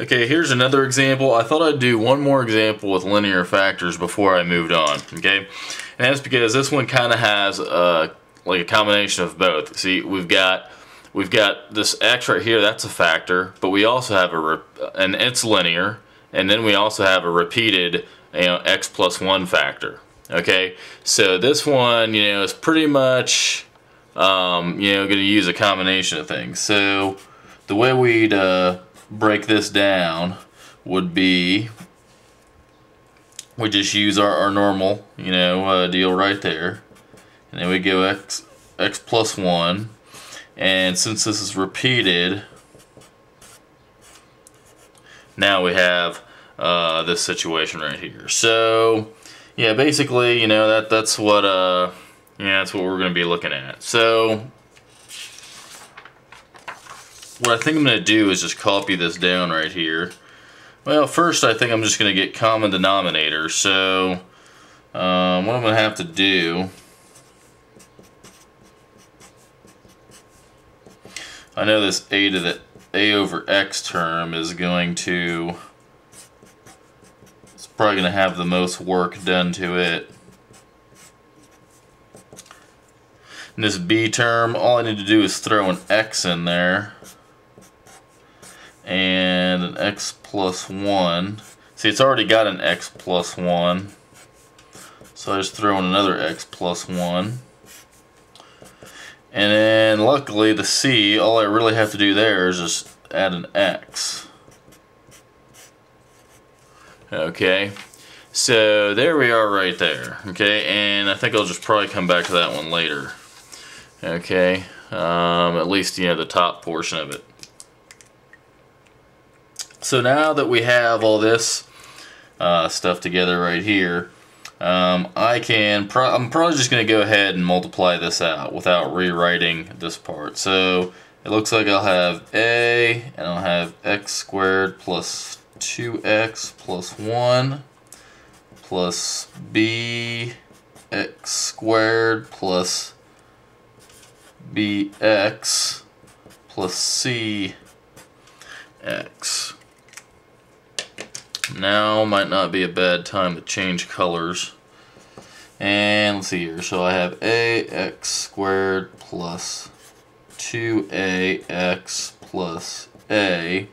Okay, here's another example. I thought I'd do one more example with linear factors before I moved on, okay? And that's because this one kind of has like a combination of both. See, we've got this x right here, that's a factor, but we also have and it's linear, and then we also have a repeated, x plus 1 factor. Okay, so this one, is pretty much, going to use a combination of things. So the way we'd break this down would be we just use our normal, deal right there, and then we go x plus 1, and since this is repeated, now we have this situation right here. So yeah, basically, that's what that's what we're going to be looking at. So what I think I'm going to do is just copy this down right here. Well, first I think I'm just going to get common denominator. So what I'm going to have to do, I know this a over x term is going to, it's probably going to have the most work done to it. And this b term, all I need to do is throw an x in there and an x plus 1. See, it's already got an x plus 1, so I just throw in another x plus 1. And then luckily the c, all I really have to do there is just add an x. Okay, so there we are right there. Okay, and I think I'll just probably come back to that one later. Okay, at least the top portion of it. So now that we have all this stuff together right here, I'm probably just going to go ahead and multiply this out without rewriting this part. So it looks like I'll have a, and I'll have x squared plus 2x plus 1 plus b x squared plus bx plus c x. Now might not be a bad time to change colors. And let's see here. So I have ax squared plus 2ax plus a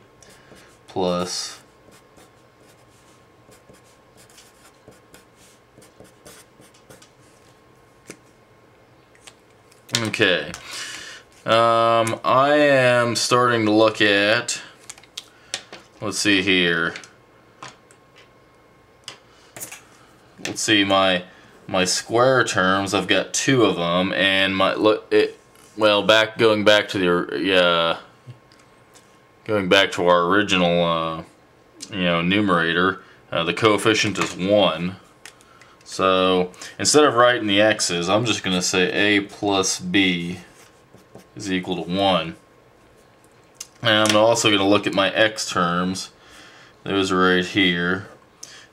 plus okay. I am starting to look at, let's see here. Let's see, my square terms, I've got 2 of them, and going back to our original numerator, the coefficient is 1. So instead of writing the x's, I'm just going to say a plus b is equal to 1. And I'm also going to look at my x terms. Those are right here.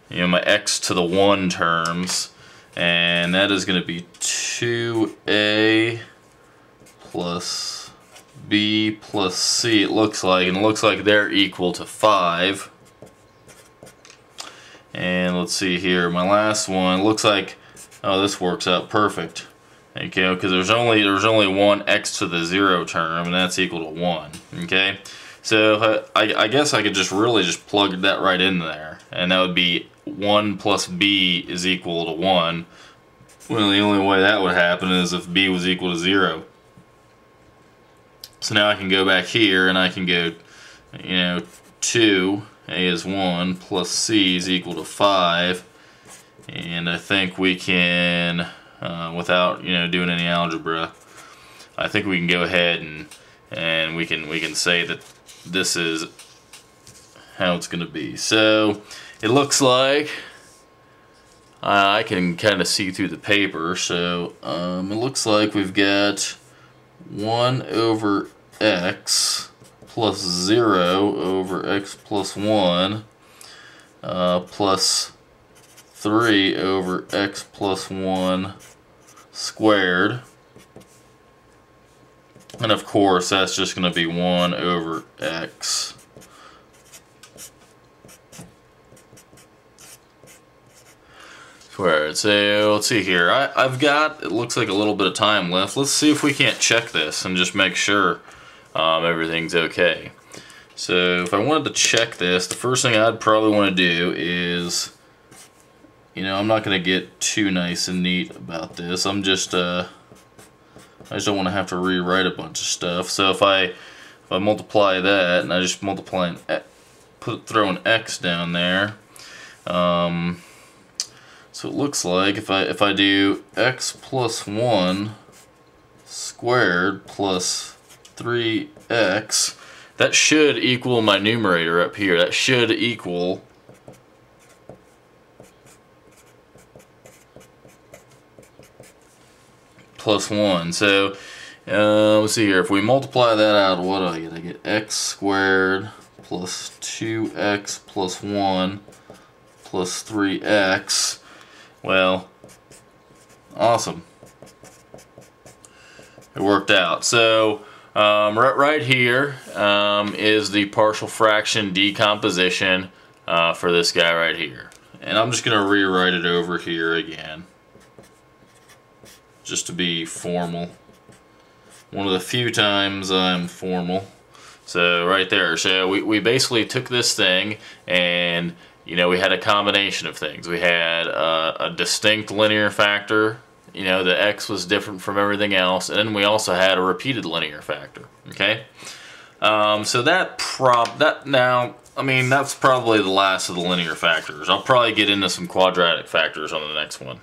My x to the 1 terms, and that is going to be 2a plus b plus c, it looks like, and it looks like they're equal to 5. And let's see here, my last one looks like, oh, this works out perfect. Okay, because there's only one x to the 0 term, and that's equal to 1. Okay, so I guess I could just plug that right in there, and that would be 1 plus b is equal to 1. Well, the only way that would happen is if b was equal to 0. So now I can go back here and I can go, 2, a is 1, plus c is equal to 5. And I think we can, without doing any algebra, I think we can go ahead and we can say that this is how it's going to be. So it looks like I can kind of see through the paper. So it looks like we've got 1 over x plus 0 over x plus 1 plus 3 over x plus 1 squared. And of course that's just going to be 1 over x Squared. So let's see here. I've got, it looks like a little bit of time left. Let's see if we can't check this and just make sure everything's okay. So if I wanted to check this, the first thing I'd probably want to do is, you know, I'm not going to get too nice and neat about this. I just don't want to have to rewrite a bunch of stuff. So if I multiply that, and I just multiply and throw an x down there. So it looks like if I do x plus 1 squared plus 3x, that should equal my numerator up here. That should equal plus 1. So let's see here. If we multiply that out, what do I get? I get x squared plus 2x plus 1 plus 3x. Well, awesome. It worked out. So right here is the partial fraction decomposition for this guy right here. And I'm just going to rewrite it over here again, just to be formal. One of the few times I'm formal. So right there. So we basically took this thing and, you know, we had a combination of things. We had a distinct linear factor. You know, the x was different from everything else, and then we also had a repeated linear factor. Okay, so that's probably the last of the linear factors. I'll probably get into some quadratic factors on the next one.